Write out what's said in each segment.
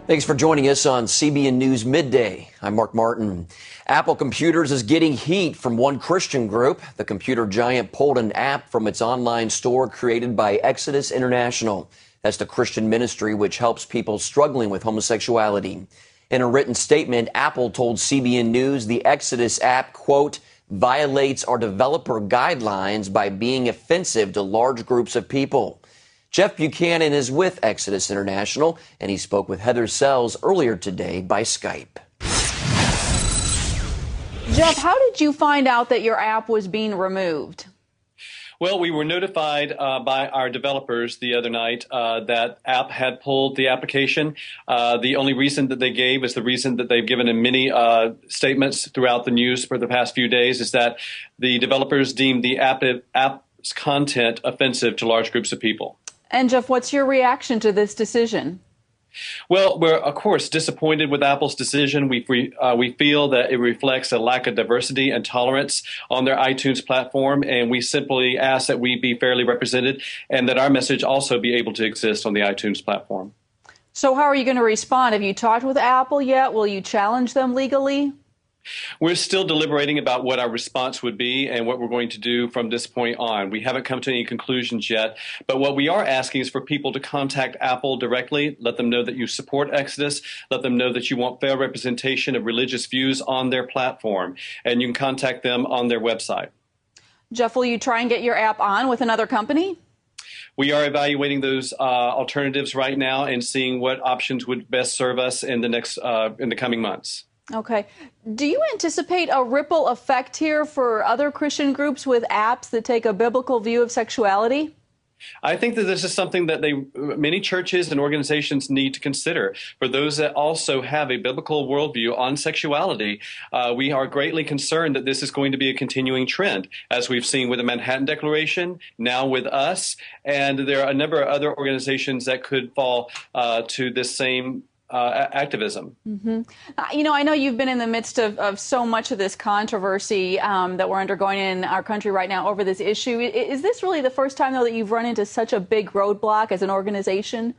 Thanks for joining us on CBN News Midday. I'm Mark Martin. Apple Computers is getting heat from one Christian group. The computer giant pulled an app from its online store created by Exodus International. That's the Christian ministry which helps people struggling with homosexuality. In a written statement, Apple told CBN News the Exodus app, quote, violates our developer guidelines by being offensive to large groups of people. Jeff Buchanan is with Exodus International, and he spoke with Heather Sells earlier today by Skype. Jeff, how did you find out that your app was being removed? Well, we were notified by our developers the other night that app had pulled the application. The only reason that they gave is the reason that they've given in many statements throughout the news for the past few days, is that the developers deemed the app's content offensive to large groups of people. And Jeff, what's your reaction to this decision? Well, we're, of course, disappointed with Apple's decision. We feel that it reflects a lack of diversity and tolerance on their iTunes platform, and we simply ask that we be fairly represented and that our message also be able to exist on the iTunes platform. So how are you going to respond? Have you talked with Apple yet? Will you challenge them legally? We're still deliberating about what our response would be and what we're going to do from this point on. We haven't come to any conclusions yet, but what we are asking is for people to contact Apple directly, let them know that you support Exodus, let them know that you want fair representation of religious views on their platform, and you can contact them on their website. Jeff, will you try and get your app on with another company? We are evaluating those alternatives right now and seeing what options would best serve us in the coming months. Okay. Do you anticipate a ripple effect here for other Christian groups with apps that take a biblical view of sexuality? I think that this is something that many churches and organizations need to consider. For those that also have a biblical worldview on sexuality, we are greatly concerned that this is going to be a continuing trend, as we've seen with the Manhattan Declaration, now with us, and there are a number of other organizations that could fall to this same activism. Mm-hmm. I know you've been in the midst of so much of this controversy that we're undergoing in our country right now over this issue. Is this really the first time, though, that you've run into such a big roadblock as an organization?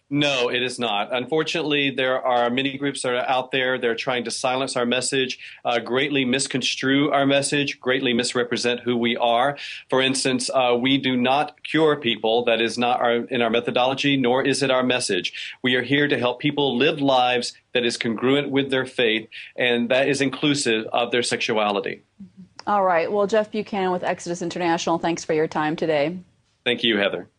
No, it is not. Unfortunately, there are many groups that are out there. They're trying to silence our message, greatly misconstrue our message, greatly misrepresent who we are. For instance, we do not cure people. That is not in our methodology, nor is it our message. We are here to help people live lives that is congruent with their faith, and that is inclusive of their sexuality. All right. Well, Jeff Buchanan with Exodus International, thanks for your time today. Thank you, Heather.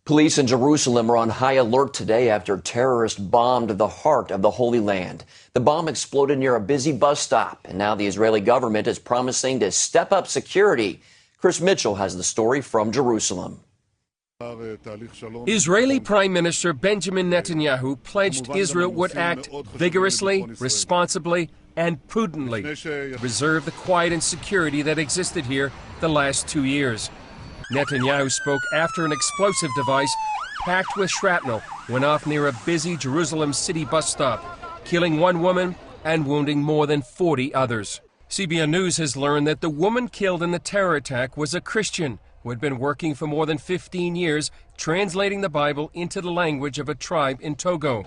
Police in Jerusalem are on high alert today after terrorists bombed the heart of the Holy Land. The bomb exploded near a busy bus stop, and now the Israeli government is promising to step up security. Chris Mitchell has the story from Jerusalem. Israeli Prime Minister Benjamin Netanyahu pledged Israel would act vigorously, responsibly, and prudently to preserve the quiet and security that existed here the last 2 years. Netanyahu spoke after an explosive device packed with shrapnel went off near a busy Jerusalem city bus stop, killing one woman and wounding more than 40 others. CBN News has learned that the woman killed in the terror attack was a Christian who had been working for more than 15 years translating the Bible into the language of a tribe in Togo.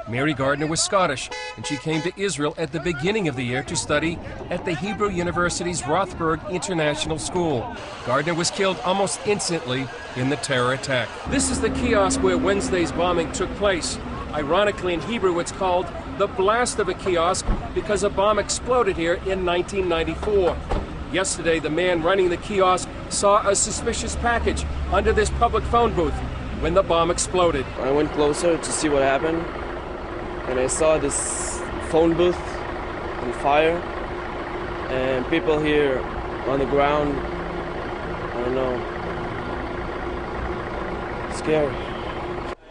Mary Gardner was Scottish, and she came to Israel at the beginning of the year to study at the Hebrew University's Rothberg International School. Gardner was killed almost instantly in the terror attack. This is the kiosk where Wednesday's bombing took place. Ironically, in Hebrew, it's called the blast of a kiosk because a bomb exploded here in 1994. Yesterday, the man running the kiosk saw a suspicious package under this public phone booth when the bomb exploded. I went closer to see what happened, and I saw this phone booth on fire, and people here on the ground. I don't know. Scary.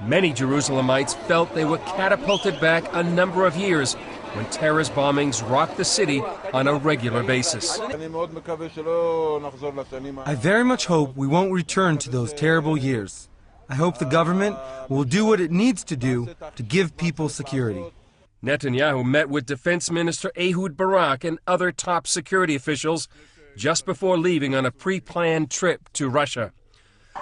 Many Jerusalemites felt they were catapulted back a number of years when terrorist bombings rocked the city on a regular basis. I very much hope we won't return to those terrible years. I hope the government will do what it needs to do to give people security. Netanyahu met with Defense Minister Ehud Barak and other top security officials just before leaving on a pre-planned trip to Russia.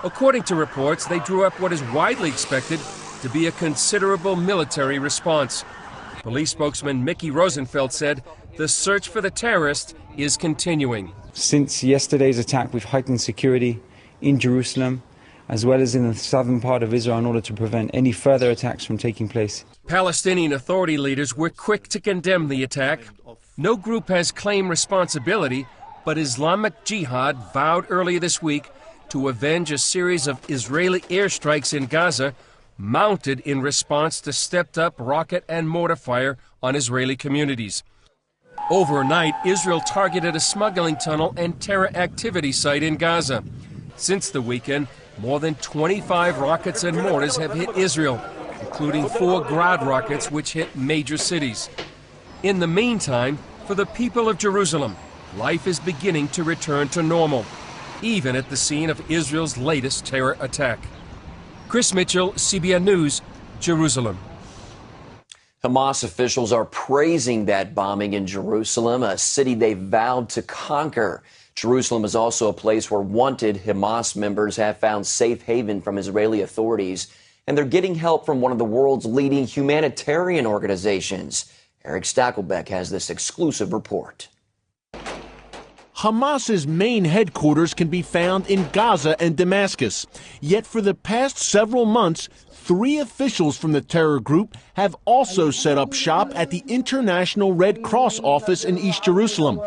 According to reports, they drew up what is widely expected to be a considerable military response. Police spokesman Mickey Rosenfeld said the search for the terrorist is continuing. Since yesterday's attack, we've heightened security in Jerusalem, as well as in the southern part of Israel, in order to prevent any further attacks from taking place. Palestinian Authority leaders were quick to condemn the attack. No group has claimed responsibility, but Islamic Jihad vowed earlier this week to avenge a series of Israeli airstrikes in Gaza, mounted in response to stepped-up rocket and mortar fire on Israeli communities. Overnight, Israel targeted a smuggling tunnel and terror activity site in Gaza. Since the weekend, more than 25 rockets and mortars have hit Israel, including 4 Grad rockets which hit major cities. In the meantime, for the people of Jerusalem, life is beginning to return to normal, even at the scene of Israel's latest terror attack. Chris Mitchell, CBN News, Jerusalem. Hamas officials are praising that bombing in Jerusalem, a city they vowed to conquer. Jerusalem is also a place where wanted Hamas members have found safe haven from Israeli authorities, and they're getting help from one of the world's leading humanitarian organizations. Eric Stakelbeck has this exclusive report. Hamas's main headquarters can be found in Gaza and Damascus. Yet for the past several months, 3 officials from the terror group have also set up shop at the International Red Cross office in East Jerusalem.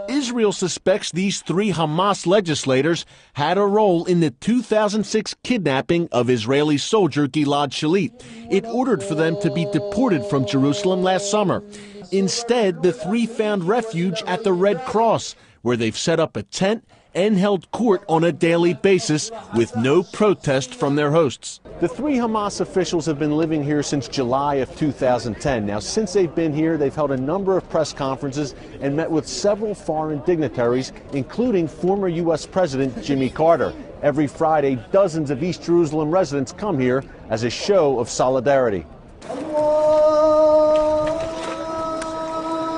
Israel suspects these 3 Hamas legislators had a role in the 2006 kidnapping of Israeli soldier Gilad Shalit. It ordered for them to be deported from Jerusalem last summer. Instead, the 3 found refuge at the Red Cross, where they've set up a tent and held court on a daily basis with no protest from their hosts. The 3 Hamas officials have been living here since July of 2010. Now, since they've been here, they've held a number of press conferences and met with several foreign dignitaries, including former U.S. President Jimmy Carter. Every Friday, dozens of East Jerusalem residents come here as a show of solidarity.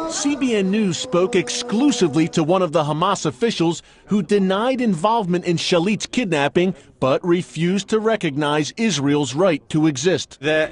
CBN News spoke exclusively to one of the Hamas officials who denied involvement in Shalit's kidnapping but refused to recognize Israel's right to exist. The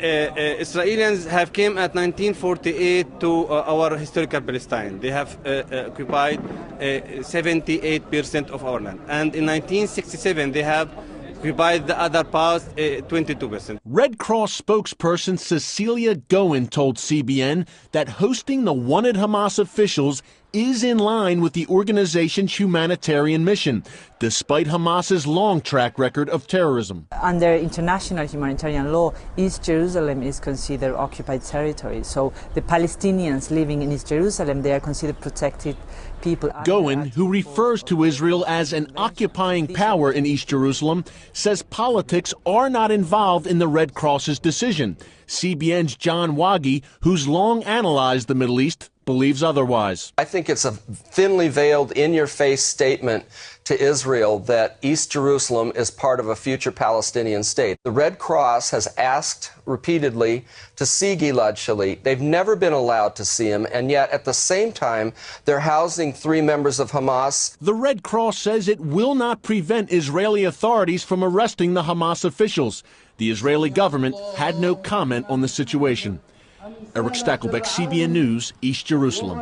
Israelis have came at 1948 to our historical Palestine. They have occupied 78% of our land. And in 1967 they have occupied the other part, 22%. Red Cross spokesperson Cecilia Goen told CBN that hosting the wanted Hamas officials is in line with the organization's humanitarian mission, despite Hamas's long track record of terrorism. Under international humanitarian law, East Jerusalem is considered occupied territory. So the Palestinians living in East Jerusalem, they are considered protected people. Goen, who refers to Israel as an occupying power in East Jerusalem, says politics are not involved in the Red Cross's decision. CBN's John Wagi, who's long analyzed the Middle East, believes otherwise. I think it's a thinly veiled, in-your-face statement to Israel that East Jerusalem is part of a future Palestinian state. The Red Cross has asked repeatedly to see Gilad Shalit. They've never been allowed to see him, and yet at the same time, they're housing 3 members of Hamas. The Red Cross says it will not prevent Israeli authorities from arresting the Hamas officials. The Israeli government had no comment on the situation. Eric Stakelbeck, CBN News, East Jerusalem.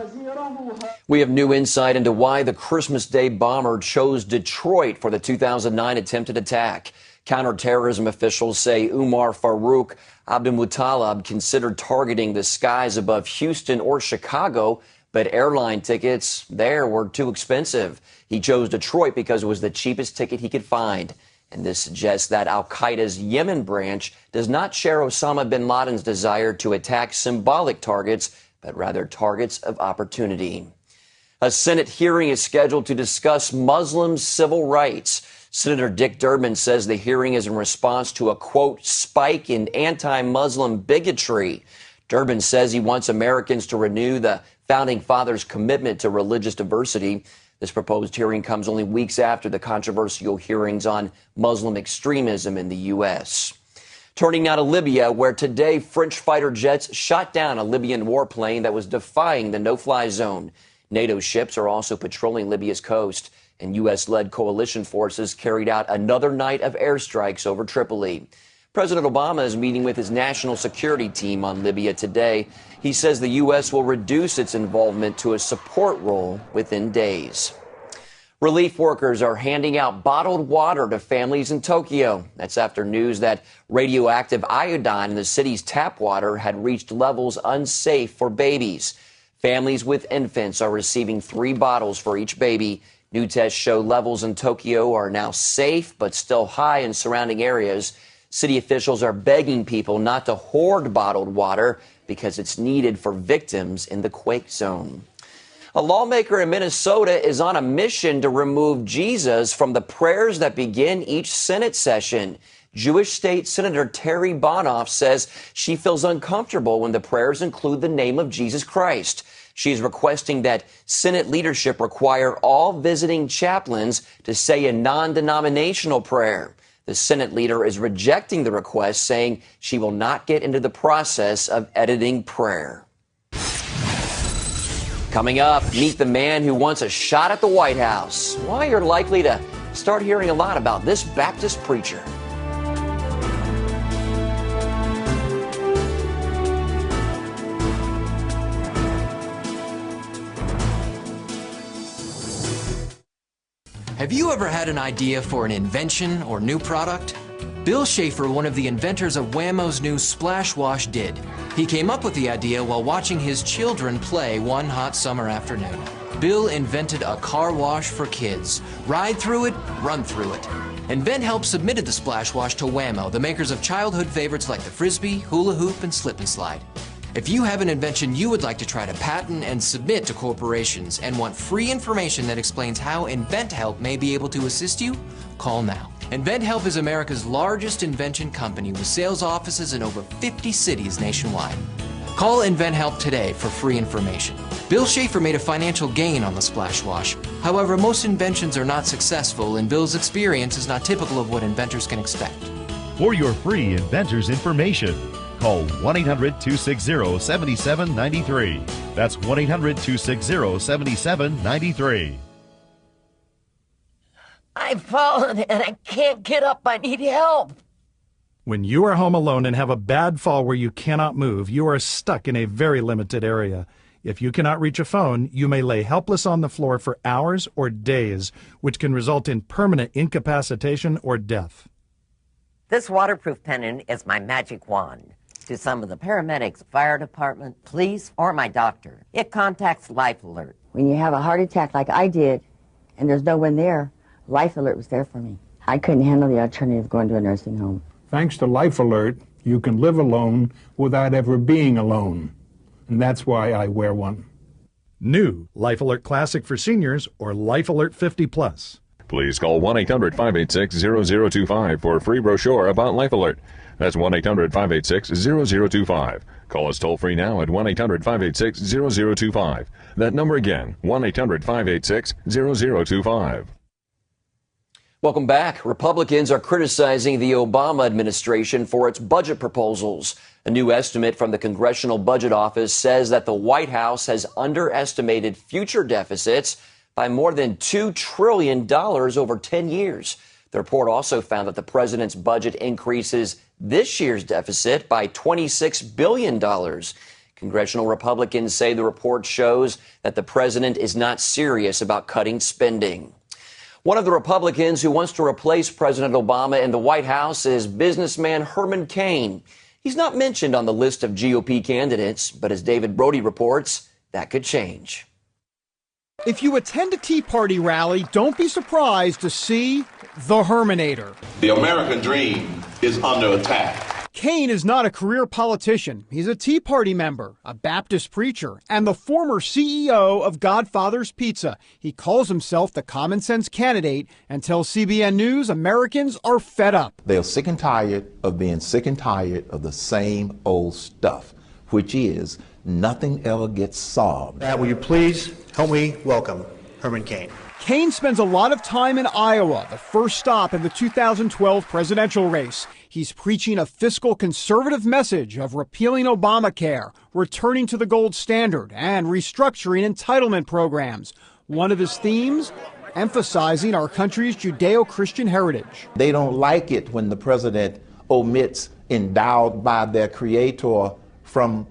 We have new insight into why the Christmas Day bomber chose Detroit for the 2009 attempted attack. Counterterrorism officials say Umar Farouk Abdulmutallab considered targeting the skies above Houston or Chicago, but airline tickets there were too expensive. He chose Detroit because it was the cheapest ticket he could find. And this suggests that al-Qaeda's Yemen branch does not share Osama bin Laden's desire to attack symbolic targets, but rather targets of opportunity. A Senate hearing is scheduled to discuss Muslim civil rights. Senator Dick Durbin says the hearing is in response to a, quote, spike in anti-Muslim bigotry. Durbin says he wants Americans to renew the Founding Fathers' commitment to religious diversity. This proposed hearing comes only weeks after the controversial hearings on Muslim extremism in the U.S. Turning now to Libya, where today French fighter jets shot down a Libyan warplane that was defying the no-fly zone. NATO ships are also patrolling Libya's coast, and U.S.-led coalition forces carried out another night of airstrikes over Tripoli. President Obama is meeting with his national security team on Libya today. He says the U.S. will reduce its involvement to a support role within days. Relief workers are handing out bottled water to families in Tokyo. That's after news that radioactive iodine in the city's tap water had reached levels unsafe for babies. Families with infants are receiving 3 bottles for each baby. New tests show levels in Tokyo are now safe but still high in surrounding areas. City officials are begging people not to hoard bottled water because it's needed for victims in the quake zone. A lawmaker in Minnesota is on a mission to remove Jesus from the prayers that begin each Senate session. Jewish State Senator Terry Bonoff says she feels uncomfortable when the prayers include the name of Jesus Christ. She is requesting that Senate leadership require all visiting chaplains to say a non-denominational prayer. The Senate leader is rejecting the request, saying she will not get into the process of editing prayer. Coming up, meet the man who wants a shot at the White House. Why you're likely to start hearing a lot about this Baptist preacher. Have you ever had an idea for an invention or new product? Bill Schaefer, one of the inventors of Whammo's new Splash Wash, did. He came up with the idea while watching his children play one hot summer afternoon. Bill invented a car wash for kids. Ride through it, run through it. InventHelp submitted the Splash Wash to Whammo, the makers of childhood favorites like the Frisbee, Hula Hoop, and Slip and Slide. If you have an invention you would like to try to patent and submit to corporations and want free information that explains how InventHelp may be able to assist you, call now. InventHelp is America's largest invention company with sales offices in over 50 cities nationwide. Call InventHelp today for free information. Bill Schaefer made a financial gain on the Splash Wash. However, most inventions are not successful, and Bill's experience is not typical of what inventors can expect. For your free inventor's information, call 1-800-260-7793. That's 1-800-260-7793. I've fallen and I can't get up. I need help. When you are home alone and have a bad fall where you cannot move, you are stuck in a very limited area. If you cannot reach a phone, you may lay helpless on the floor for hours or days, which can result in permanent incapacitation or death. This waterproof pendant is my magic wand. To some of the paramedics, fire department, police, or my doctor, it contacts Life Alert. When you have a heart attack like I did, and there's no one there, Life Alert was there for me. I couldn't handle the alternative of going to a nursing home. Thanks to Life Alert, you can live alone without ever being alone. And that's why I wear one. New Life Alert Classic for seniors or Life Alert 50+. Please call 1-800-586-0025 for a free brochure about Life Alert. That's 1-800-586-0025. Call us toll-free now at 1-800-586-0025. That number again, 1-800-586-0025. Welcome back. Republicans are criticizing the Obama administration for its budget proposals. A new estimate from the Congressional Budget Office says that the White House has underestimated future deficits by more than $2 trillion over 10 years. The report also found that the president's budget increases this year's deficit by $26 billion. Congressional Republicans say the report shows that the president is not serious about cutting spending. One of the Republicans who wants to replace President Obama in the White House is businessman Herman Cain. He's not mentioned on the list of GOP candidates, but as David Brody reports, that could change. If you attend a Tea Party rally, don't be surprised to see the Herminator. The American dream is under attack. Cain is not a career politician. He's a Tea Party member, a Baptist preacher, and the former CEO of Godfather's Pizza. He calls himself the common sense candidate and tells CBN News Americans are fed up. They're sick and tired of being sick and tired of the same old stuff, which is nothing ever gets solved. Will you please help me welcome Herman Cain? Cain spends a lot of time in Iowa, the first stop in the 2012 presidential race. He's preaching a fiscal conservative message of repealing Obamacare, returning to the gold standard, and restructuring entitlement programs. One of his themes, emphasizing our country's Judeo-Christian heritage. They don't like it when the president omits endowed by their creator from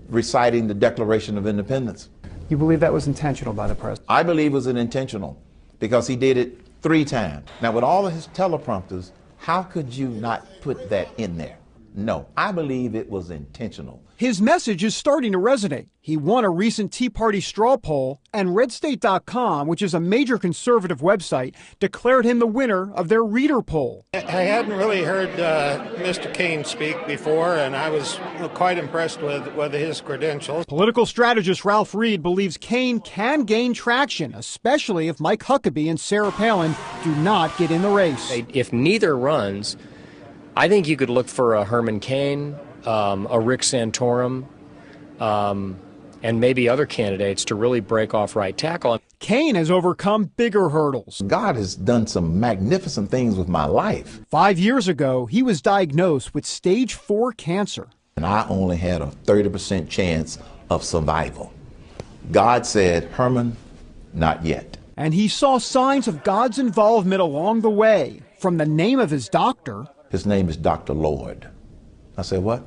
reciting the Declaration of Independence. You believe that was intentional by the president? I believe it was intentional because he did it 3 times. Now, with all of his teleprompters, how could you not put that in there? No, I believe it was intentional. His message is starting to resonate. He won a recent Tea Party straw poll, and RedState.com, which is a major conservative website, declared him the winner of their reader poll. I hadn't really heard Mr. Cain speak before, and I was quite impressed with his credentials. Political strategist Ralph Reed believes Cain can gain traction, especially if Mike Huckabee and Sarah Palin do not get in the race. If neither runs, I think you could look for a Herman Cain, a Rick Santorum, and maybe other candidates to really break off right tackle. Cain has overcome bigger hurdles. God has done some magnificent things with my life. 5 years ago, he was diagnosed with stage 4 cancer. And I only had a 30% chance of survival. God said, Herman, not yet. And he saw signs of God's involvement along the way, from the name of his doctor. His name is Dr. Lord. I said, what?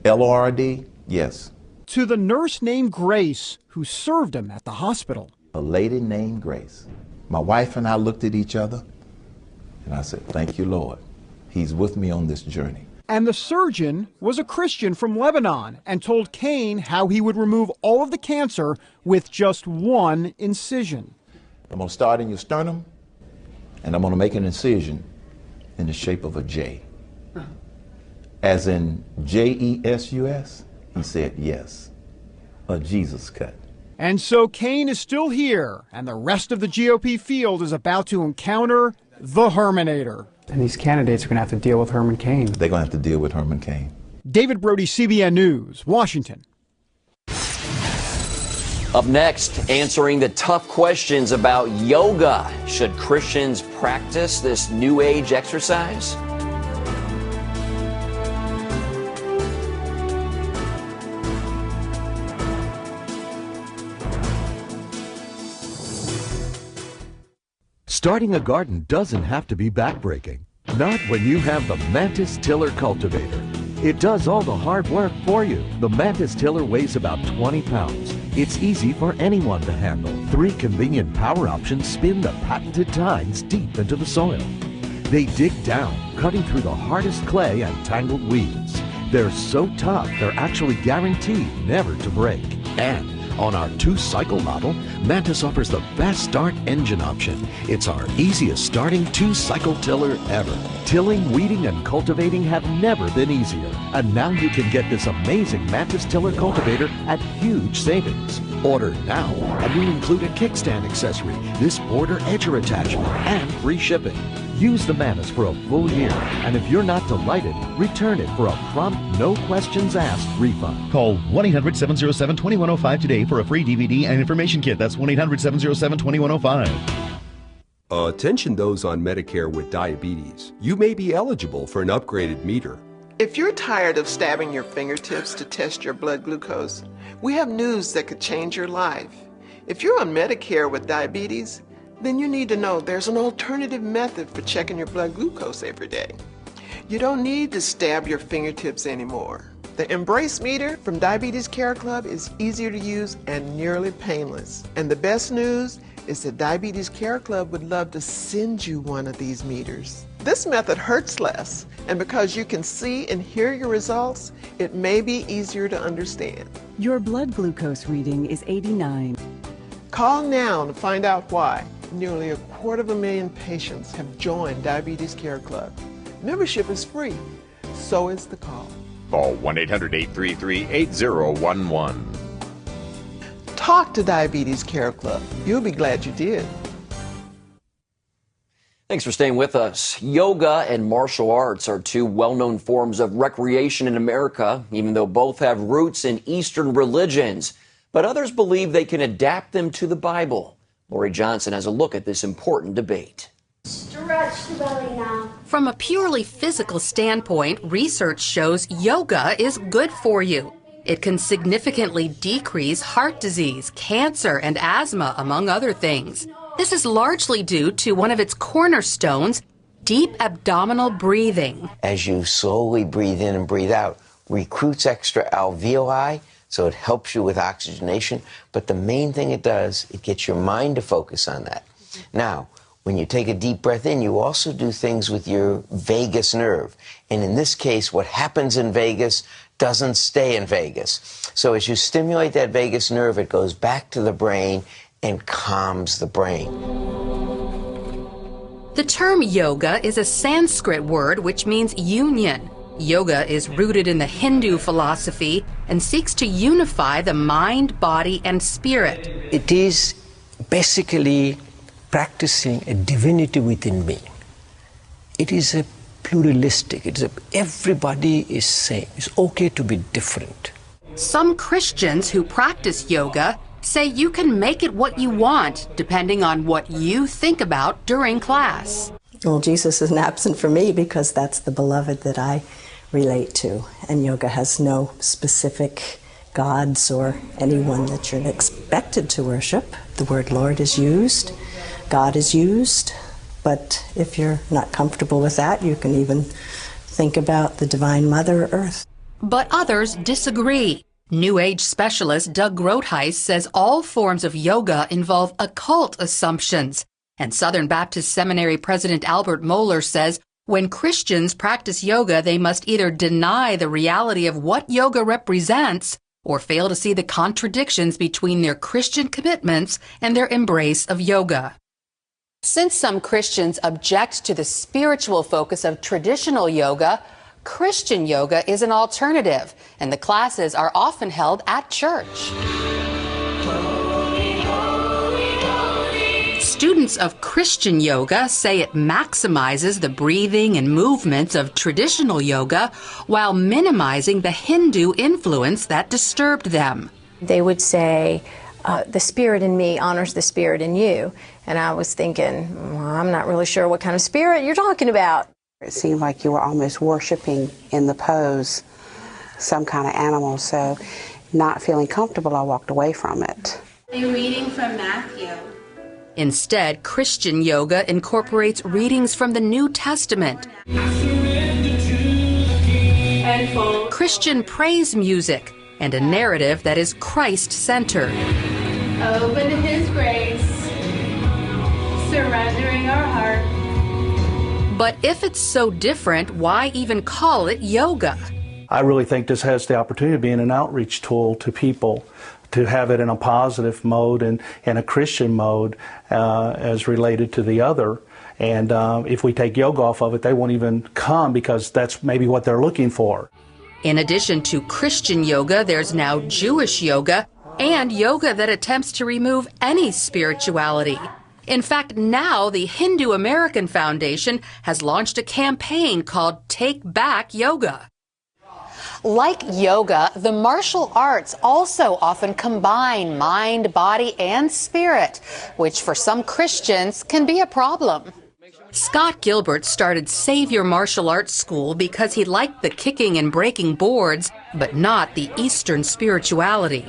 L-O-R-D? Yes. To the nurse named Grace, who served him at the hospital. A lady named Grace. My wife and I looked at each other, and I said, thank you, Lord. He's with me on this journey. And the surgeon was a Christian from Lebanon and told Cain how he would remove all of the cancer with just 1 incision. I'm going to start in your sternum, and I'm going to make an incision in the shape of a J. As in J-E-S-U-S? He said, yes, a Jesus cut. And so Cain is still here, and the rest of the GOP field is about to encounter the Herminator. And these candidates are going to have to deal with Herman Cain. They're going to have to deal with Herman Cain. David Brody, CBN News, Washington. Up next, answering the tough questions about yoga. Should Christians practice this new age exercise? Starting a garden doesn't have to be backbreaking. Not when you have the Mantis Tiller Cultivator. It does all the hard work for you. The Mantis Tiller weighs about 20 pounds. It's easy for anyone to handle. 3 convenient power options spin the patented tines deep into the soil. They dig down, cutting through the hardest clay and tangled weeds. They're so tough, they're actually guaranteed never to break. And on our 2-cycle model, Mantis offers the best start engine option. It's our easiest starting 2-cycle tiller ever. Tilling, weeding, and cultivating have never been easier. And now you can get this amazing Mantis Tiller Cultivator at huge savings. Order now, and we'll include a kickstand accessory, this border edger attachment, and free shipping. Use the Mantis for a full year, and if you're not delighted, return it for a prompt, no questions asked refund. Call 1-800-707-2105 today for a free DVD and information kit. That's 1-800-707-2105. Attention those on Medicare with diabetes. You may be eligible for an upgraded meter. If you're tired of stabbing your fingertips to test your blood glucose, we have news that could change your life. If you're on Medicare with diabetes, then you need to know there's an alternative method for checking your blood glucose every day. You don't need to stab your fingertips anymore. The Embrace meter from Diabetes Care Club is easier to use and nearly painless. And the best news is that Diabetes Care Club would love to send you one of these meters. This method hurts less, and because you can see and hear your results, it may be easier to understand. Your blood glucose reading is 89. Call now to find out why. Nearly 250,000 patients have joined Diabetes Care Club. Membership is free, so is the call. Call 1-800-833-8011. Talk to Diabetes Care Club. You'll be glad you did. Thanks for staying with us. Yoga and martial arts are 2 well-known forms of recreation in America, even though both have roots in Eastern religions. But others believe they can adapt them to the Bible. Lori Johnson has a look at this important debate. Stretch the belly now. From a purely physical standpoint, research shows yoga is good for you. It can significantly decrease heart disease, cancer, and asthma, among other things. This is largely due to one of its cornerstones, deep abdominal breathing. As you slowly breathe in and breathe out, recruits extra alveoli, so it helps you with oxygenation. But the main thing it does, it gets your mind to focus on that. Now, when you take a deep breath in, you also do things with your vagus nerve. And in this case, what happens in Vegas doesn't stay in Vegas. So as you stimulate that vagus nerve, it goes back to the brain and calms the brain. The term yoga is a Sanskrit word which means union. Yoga is rooted in the Hindu philosophy and seeks to unify the mind, body, and spirit. It is basically practicing a divinity within me. It is a pluralistic, everybody is same. It's okay to be different. Some Christians who practice yoga say you can make it what you want depending on what you think about during class. Well, Jesus isn't absent for me because that's the beloved that I relate to. And yoga has no specific gods or anyone that you're expected to worship. The word Lord is used, God is used, but if you're not comfortable with that, you can even think about the Divine Mother Earth. But others disagree. New Age specialist Doug Groothuis says all forms of yoga involve occult assumptions. And Southern Baptist Seminary President Albert Mohler says when Christians practice yoga, they must either deny the reality of what yoga represents or fail to see the contradictions between their Christian commitments and their embrace of yoga. Since some Christians object to the spiritual focus of traditional yoga, Christian yoga is an alternative, and the classes are often held at church. Students of Christian yoga say it maximizes the breathing and movements of traditional yoga while minimizing the Hindu influence that disturbed them. They would say, the spirit in me honors the spirit in you. And I was thinking, well, I'm not really sure what kind of spirit you're talking about. It seemed like you were almost worshiping in the pose some kind of animal, so not feeling comfortable, I walked away from it. A reading from Matthew. Instead, Christian yoga incorporates readings from the New Testament, Christian praise music, and a narrative that is Christ-centered. Open to His grace, surrendering our heart. But if it's so different, why even call it yoga? I really think this has the opportunity of being an outreach tool to people, to have it in a positive mode and in a Christian mode as related to the other. And if we take yoga off of it, they won't even come because that's maybe what they're looking for. In addition to Christian yoga, there's now Jewish yoga and yoga that attempts to remove any spirituality. In fact, now the Hindu American Foundation has launched a campaign called Take Back Yoga. Like yoga, the martial arts also often combine mind, body, and spirit, which for some Christians can be a problem. Scott Gilbert started Savior Martial Arts School because he liked the kicking and breaking boards, but not the Eastern spirituality.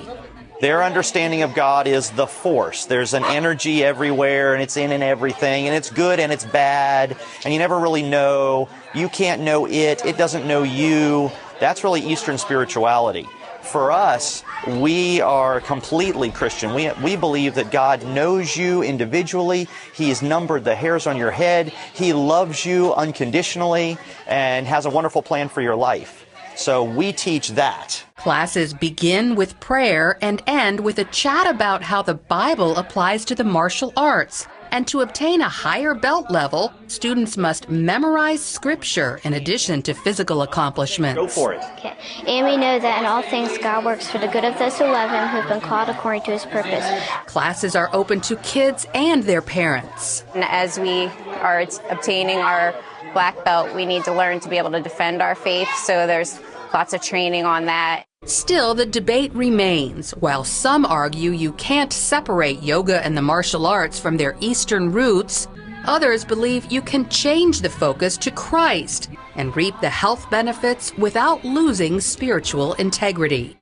Their understanding of God is the force. There's an energy everywhere, and it's in and everything, and it's good and it's bad, and you never really know. You can't know it. It doesn't know you. That's really Eastern spirituality. For us, we are completely Christian. We believe that God knows you individually. He's numbered the hairs on your head. He loves you unconditionally and has a wonderful plan for your life. So we teach that. Classes begin with prayer and end with a chat about how the Bible applies to the martial arts. And to obtain a higher belt level, students must memorize scripture in addition to physical accomplishments. Go for it. Okay. And we know that in all things God works for the good of those who love Him, who have been called according to His purpose. Classes are open to kids and their parents. And as we are obtaining our black belt, we need to learn to be able to defend our faith, so there's lots of training on that. Still, the debate remains. While some argue you can't separate yoga and the martial arts from their Eastern roots, others believe you can change the focus to Christ and reap the health benefits without losing spiritual integrity.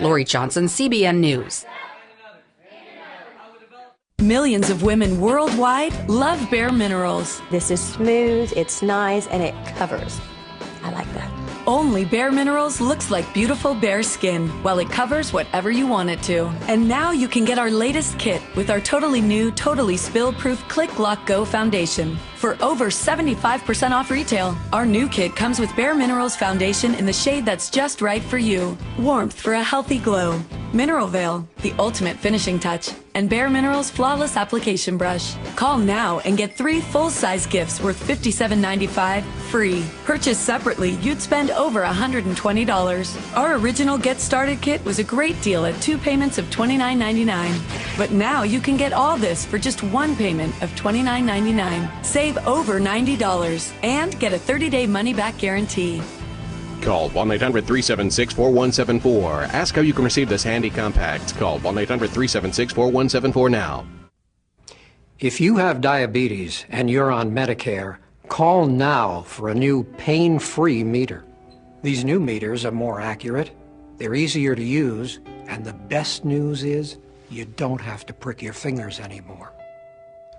Lori Johnson, CBN News. Millions of women worldwide love Bare Minerals. This is smooth, it's nice, and it covers. I like that. Only Bare Minerals looks like beautiful bare skin, while it covers whatever you want it to. And now you can get our latest kit with our totally new, totally spill-proof Click Lock Go Foundation for over 75% off retail. Our new kit comes with Bare Minerals Foundation in the shade that's just right for you. Warmth for a healthy glow. Mineral Veil, the ultimate finishing touch, and Bare Minerals Flawless Application Brush. Call now and get 3 full-size gifts worth $57.95 free. Purchased separately, you'd spend over $120. Our original Get Started kit was a great deal at 2 payments of $29.99. But now you can get all this for just 1 payment of $29.99. Save over $90 and get a 30-day money-back guarantee. Call 1-800-376-4174. Ask how you can receive this handy compact. Call 1-800-376-4174 now. If you have diabetes and you're on Medicare, call now for a new pain-free meter. These new meters are more accurate, they're easier to use, and the best news is you don't have to prick your fingers anymore.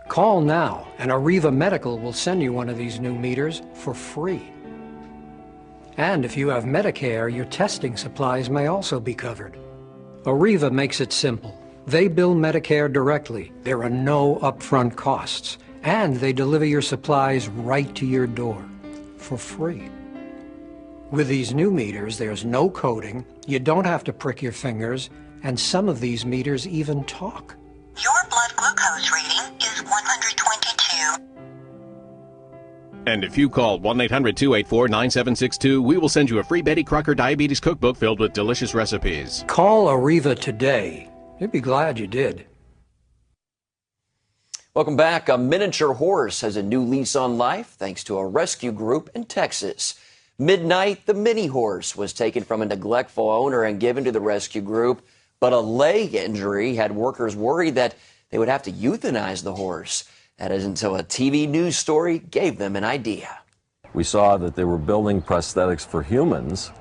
Call now, and Arriva Medical will send you one of these new meters for free. And if you have Medicare, your testing supplies may also be covered. Arriva makes it simple. They bill Medicare directly. There are no upfront costs. And they deliver your supplies right to your door for free. With these new meters, there's no coding, you don't have to prick your fingers, and some of these meters even talk. Your blood glucose reading is 122. And if you call 1-800-284-9762, we will send you a free Betty Crocker Diabetes Cookbook filled with delicious recipes. Call Arriva today. You'd be glad you did. Welcome back. A miniature horse has a new lease on life thanks to a rescue group in Texas. Midnight, the mini horse was taken from a neglectful owner and given to the rescue group, but a leg injury had workers worried that they would have to euthanize the horse. That is until a TV news story gave them an idea. We saw that they were building prosthetics for humans,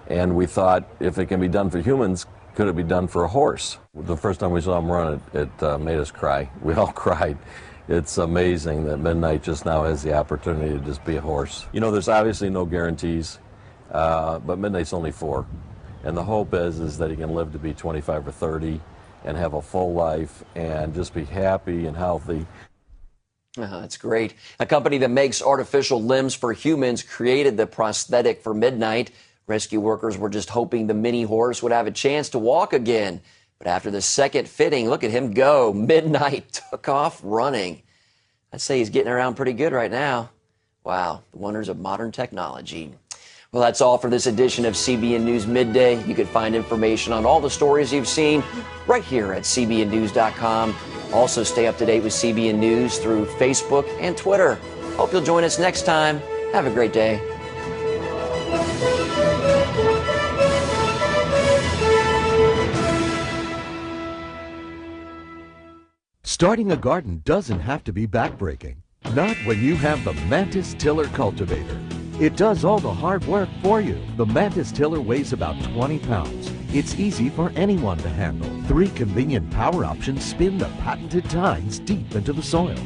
and we thought, if it can be done for humans, could it be done for a horse? The first time we saw him run, it made us cry. We all cried. It's amazing that Midnight just now has the opportunity to just be a horse. You know, there's obviously no guarantees, but Midnight's only 4. And the hope is that he can live to be 25 or 30 and have a full life and just be happy and healthy. That's great. A company that makes artificial limbs for humans created the prosthetic for Midnight. Rescue workers were just hoping the mini horse would have a chance to walk again. But after the second fitting, look at him go. Midnight took off running. I'd say he's getting around pretty good right now. Wow, the wonders of modern technology. Well, that's all for this edition of CBN News Midday. You can find information on all the stories you've seen right here at cbnnews.com. Also, stay up to date with CBN News through Facebook and Twitter. Hope you'll join us next time. Have a great day. Starting a garden doesn't have to be backbreaking. Not when you have the Mantis Tiller Cultivator. It does all the hard work for you. The Mantis Tiller weighs about 20 pounds. It's easy for anyone to handle. 3 convenient power options spin the patented tines deep into the soil.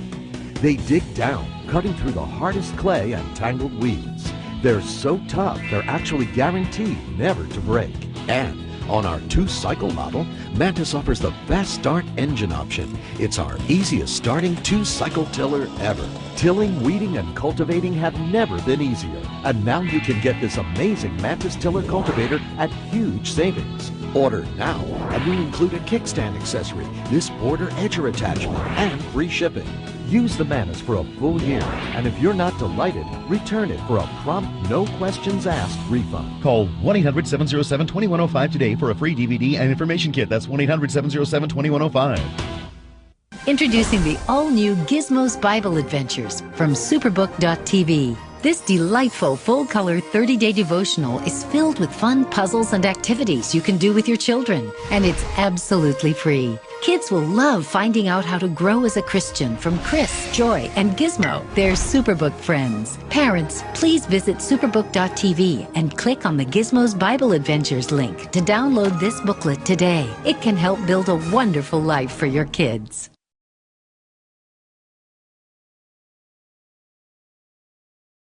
They dig down, cutting through the hardest clay and tangled weeds. They're so tough, they're actually guaranteed never to break. And on our 2-cycle model, Mantis offers the fast start engine option. It's our easiest starting 2-cycle tiller ever. Tilling, weeding, and cultivating have never been easier. And now you can get this amazing Mantis Tiller Cultivator at huge savings. Order now, and we'll include a kickstand accessory, this border edger attachment, and free shipping. Use the Mantis for a full year, and if you're not delighted, return it for a prompt, no questions asked refund. Call 1-800-707-2105 today for a free DVD and information kit. That's 1-800-707-2105. Introducing the all-new Gizmo's Bible Adventures from Superbook.tv. This delightful full-color 30-day devotional is filled with fun puzzles and activities you can do with your children, and it's absolutely free. Kids will love finding out how to grow as a Christian from Chris, Joy, and Gizmo, their Superbook friends. Parents, please visit Superbook.tv and click on the Gizmo's Bible Adventures link to download this booklet today. It can help build a wonderful life for your kids.